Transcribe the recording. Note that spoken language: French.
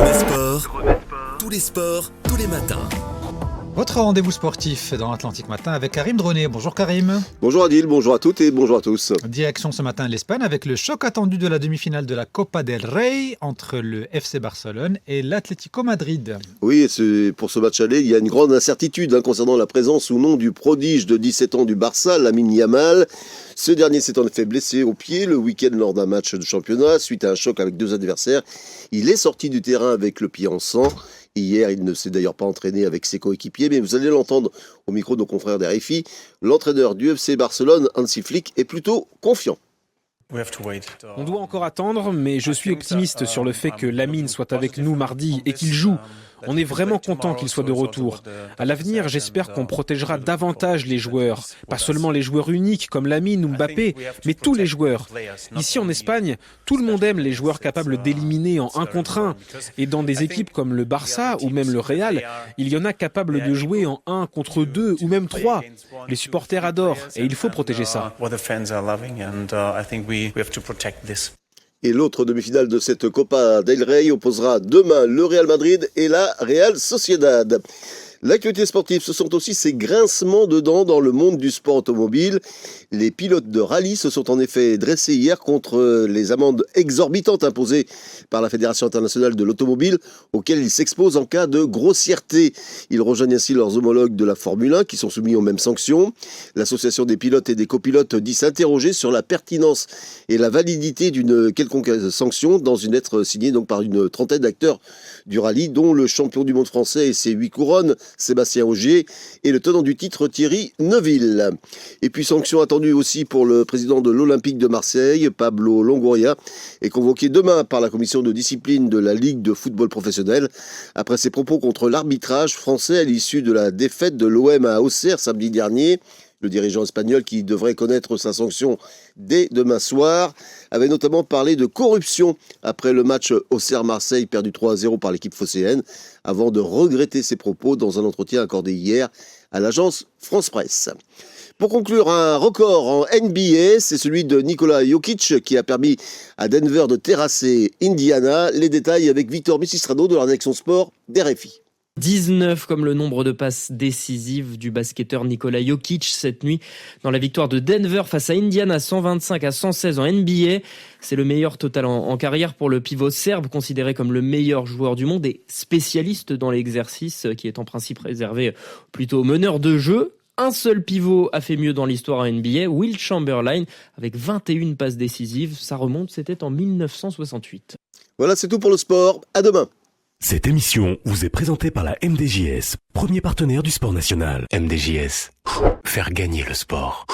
Tous les sports, tous les matins. Votre rendez-vous sportif dans Atlantique Matin avec Karim Droné. Bonjour Karim. Bonjour Adil, bonjour à toutes et bonjour à tous. Direction ce matin l'Espagne avec le choc attendu de la demi-finale de la Copa del Rey entre le FC Barcelone et l'Atlético Madrid. Oui, pour ce match aller, il y a une grande incertitude concernant la présence ou non du prodige de 17 ans du Barça, Lamine Yamal. Ce dernier s'est en effet blessé au pied le week-end lors d'un match de championnat suite à un choc avec deux adversaires. Il est sorti du terrain avec le pied en sang. Hier, il ne s'est d'ailleurs pas entraîné avec ses coéquipiers, mais vous allez l'entendre au micro de nos confrères d'RFI. L'entraîneur du FC Barcelone, Hansi Flick, est plutôt confiant. On doit encore attendre, mais je suis optimiste sur le fait que Lamine soit avec nous mardi et qu'il joue. On est vraiment content qu'il soit de retour. À l'avenir, j'espère qu'on protégera davantage les joueurs. Pas seulement les joueurs uniques comme Lamine ou Mbappé, mais tous les joueurs. Ici en Espagne, tout le monde aime les joueurs capables d'éliminer en 1 contre 1. Et dans des équipes comme le Barça ou même le Real, il y en a capables de jouer en 1 contre 2 ou même 3. Les supporters adorent et il faut protéger ça. Et l'autre demi-finale de cette Copa del Rey opposera demain le Real Madrid et la Real Sociedad. L'actualité sportive, ce sont aussi ces grincements de dents dans le monde du sport automobile. Les pilotes de rallye se sont en effet dressés hier contre les amendes exorbitantes imposées par la Fédération internationale de l'automobile, auxquelles ils s'exposent en cas de grossièreté. Ils rejoignent ainsi leurs homologues de la Formule 1 qui sont soumis aux mêmes sanctions. L'association des pilotes et des copilotes dit s'interroger sur la pertinence et la validité d'une quelconque sanction dans une lettre signée donc par une trentaine d'acteurs du rallye, dont le champion du monde français et ses 8 couronnes, Sébastien Ogier, et le tenant du titre Thierry Neuville. Et puis sanction attendue aussi pour le président de l'Olympique de Marseille, Pablo Longoria, est convoqué demain par la commission de discipline de la Ligue de football professionnel après ses propos contre l'arbitrage français à l'issue de la défaite de l'OM à Auxerre samedi dernier. Le dirigeant espagnol, qui devrait connaître sa sanction dès demain soir, avait notamment parlé de corruption après le match Auxerre-Marseille perdu 3-0 par l'équipe phocéenne, avant de regretter ses propos dans un entretien accordé hier à l'agence France Presse. Pour conclure, un record en NBA, c'est celui de Nikola Jokic qui a permis à Denver de terrasser Indiana. Les détails avec Victor Missistrano de la rédaction sport d'RFI. 19 comme le nombre de passes décisives du basketteur Nikola Jokic cette nuit dans la victoire de Denver face à Indiana 125-116 en NBA. C'est le meilleur total en carrière pour le pivot serbe, considéré comme le meilleur joueur du monde et spécialiste dans l'exercice qui est en principe réservé plutôt aux meneurs de jeu. Un seul pivot a fait mieux dans l'histoire en NBA, Wilt Chamberlain, avec 21 passes décisives. Ça remonte, c'était en 1968. Voilà, c'est tout pour le sport. À demain. Cette émission vous est présentée par la MDJS, premier partenaire du sport national. MDJS, faire gagner le sport.